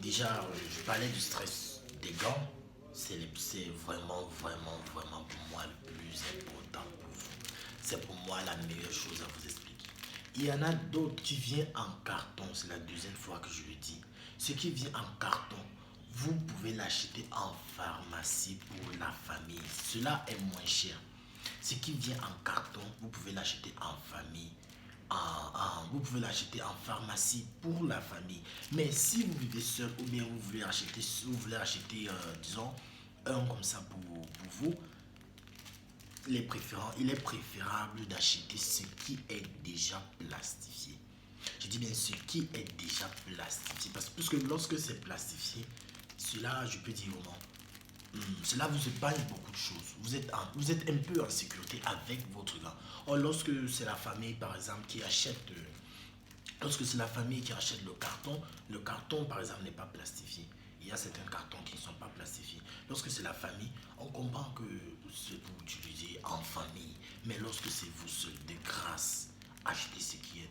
Déjà, je parlais du stress des gants. C'est vraiment, vraiment, vraiment pour moi le plus important pour vous. C'est pour moi la meilleure chose à vous expliquer. Il y en a d'autres qui viennent en carton. C'est la deuxième fois que je le dis. Ce qui vient en carton, vous pouvez l'acheter en pharmacie pour la famille. Cela est moins cher. Ce qui vient en carton, vous pouvez l'acheter en famille. Vous pouvez l'acheter en pharmacie pour la famille. Mais si vous vivez seul ou bien vous voulez acheter disons, un comme ça pour vous, il est préférable d'acheter ce qui est déjà plastifié. Je dis bien ce qui est déjà plastifié. Parce que lorsque c'est plastifié, cela, je peux dire comment, cela vous épargne beaucoup de choses. Vous êtes un peu en sécurité avec votre gars. Or, lorsque c'est la famille, par exemple, qui achète lorsque c'est la famille qui achète le carton par exemple n'est pas plastifié. Il y a certains cartons qui ne sont pas plastifiés. Lorsque c'est la famille, on comprend que c'est pour utiliser en famille. Mais lorsque c'est vous seul, de grâce, achetez ce qui est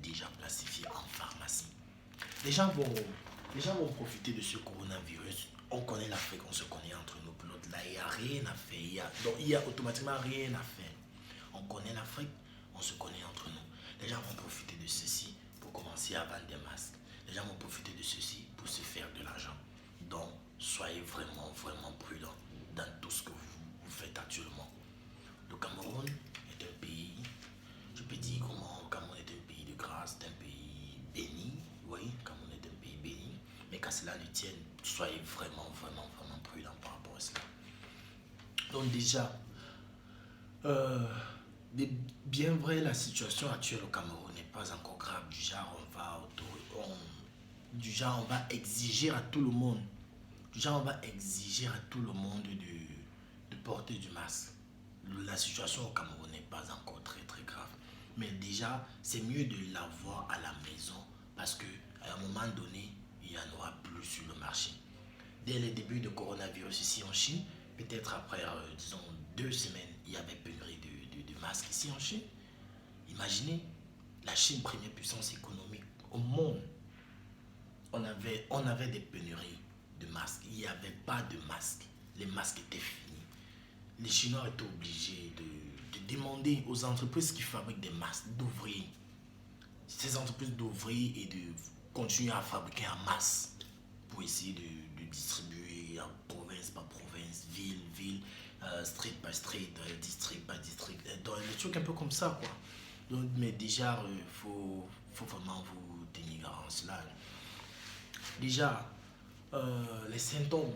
déjà plastifié en pharmacie. Les gens vont, les gens vont profiter de ce coronavirus. On connaît l'Afrique, on se connaît entre nous. Pour l'autre, là, il n'y a rien à faire. Donc, il n'y a automatiquement rien à faire. On connaît l'Afrique, on se connaît entre nous. Les gens vont profiter de ceci pour commencer à vendre des masques. Les gens vont profiter de ceci pour se faire de l'argent. Donc, soyez vraiment, vraiment prudents dans tout ce que vous faites actuellement. Le Cameroun est un pays, je peux dire comment le Cameroun est un pays de grâce, c'est un pays béni. Oui, le Cameroun est un pays béni. Mais qu'à cela ne tienne, soyez vraiment, vraiment, vraiment prudents par rapport à cela. Donc déjà, euh, bien vrai, la situation actuelle au Cameroun n'est pas encore grave. Du genre, on va exiger à tout le monde. Du genre, on va exiger à tout le monde de porter du masque. La situation au Cameroun n'est pas encore très très grave. Mais déjà, c'est mieux de l'avoir à la maison parce que à un moment donné, il n'y en aura plus sur le marché. Dès le début de coronavirus ici en Chine, peut-être après, disons, 2 semaines, il y avait pénurie de masques ici en Chine. Imaginez, la Chine, première puissance économique au monde, on avait des pénuries de masques. Il n'y avait pas de masques. Les masques étaient finis. Les Chinois étaient obligés de demander aux entreprises qui fabriquent des masques d'ouvrir ces entreprises d'ouvrir et de continuer à fabriquer en masse pour essayer de distribuer en province par province, ville, street by street, district by district, dans des trucs un peu comme ça, quoi. Donc, mais déjà, faut vraiment vous tenir garant cela. Déjà, les symptômes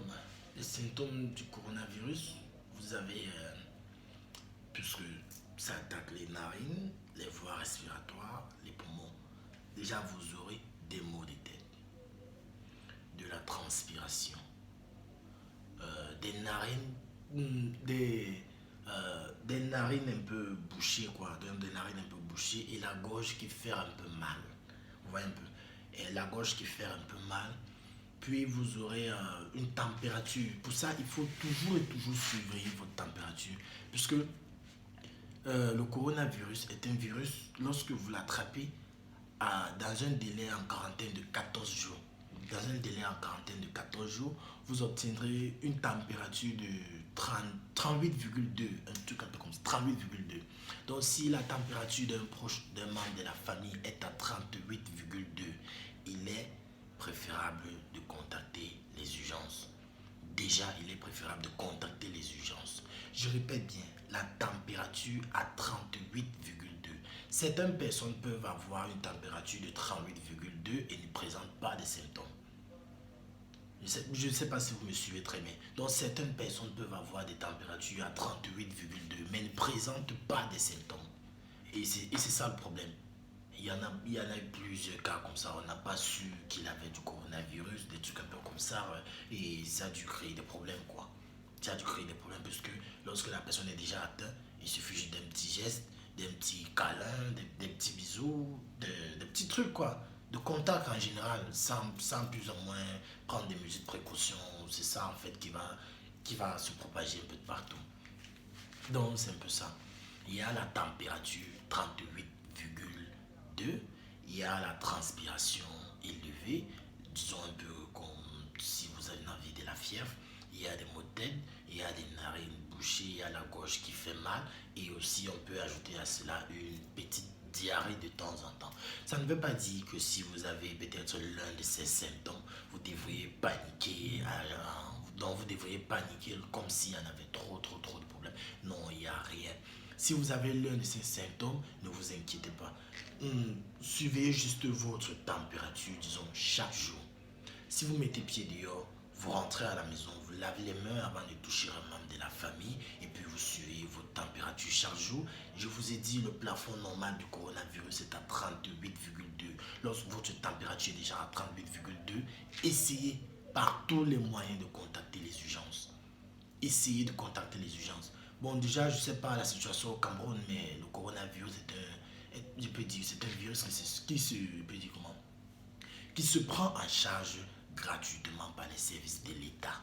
du coronavirus, vous avez, puisque ça attaque les narines, les voies respiratoires, les poumons. Déjà, vous aurez des maux de tête, de la transpiration, des narines, des narines un peu bouchées, quoi, des narines un peu bouchées et la gorge qui fait un peu mal. Vous voyez un peu. Et la gorge qui fait un peu mal. Puis vous aurez une température. Pour ça, il faut toujours et toujours surveiller votre température. Puisque le coronavirus est un virus, lorsque vous l'attrapez dans un délai en quarantaine de 14 jours, dans un délai en quarantaine de 14 jours, vous obtiendrez une température de 38,2, un truc un peu comme ça, 38,2. Donc si la température d'un proche, d'un membre de la famille est à 38,2, il est préférable de contacter les urgences. Déjà, il est préférable de contacter les urgences. Je répète bien, la température à 38,2. Certaines personnes peuvent avoir une température de 38,2 et ne présentent pas de symptômes. Je ne sais pas si vous me suivez très bien. Donc, certaines personnes peuvent avoir des températures à 38,2 mais ne présentent pas de symptômes. Et c'est ça le problème. Il y en a eu plusieurs cas comme ça. On n'a pas su qu'il avait du coronavirus, des trucs un peu comme ça. Et ça a dû créer des problèmes, quoi. Ça a dû créer des problèmes parce que lorsque la personne est déjà atteinte, il suffit juste d'un petit geste, d'un petit câlin, des petits bisous, des petits trucs, quoi. De contact en général, sans plus ou moins prendre des mesures de précaution. C'est ça, en fait, qui va se propager un peu de partout. Donc, c'est un peu ça. Il y a la température 38,2. Il y a la transpiration élevée, disons un peu comme fièvre, il y a des maux de tête, il y a des narines bouchées, il y a la gorge qui fait mal et aussi on peut ajouter à cela une petite diarrhée de temps en temps. Ça ne veut pas dire que si vous avez peut-être l'un de ces symptômes, vous devriez paniquer, donc vous devriez paniquer comme s'il y en avait trop de problèmes. Non, il n'y a rien. Si vous avez l'un de ces symptômes, ne vous inquiétez pas. Suivez juste votre température, disons, chaque jour. Si vous mettez pied dehors, vous rentrez à la maison, vous lavez les mains avant de toucher un membre de la famille et puis vous suivez votre température chaque jour. Je vous ai dit, le plafond normal du coronavirus est à 38,2. Lorsque votre température est déjà à 38,2, essayez par tous les moyens de contacter les urgences. Essayez de contacter les urgences. Bon, déjà, je ne sais pas la situation au Cameroun, mais le coronavirus je peux dire, c'est un virus qui se prend en charge gratuitement par les services de l'État.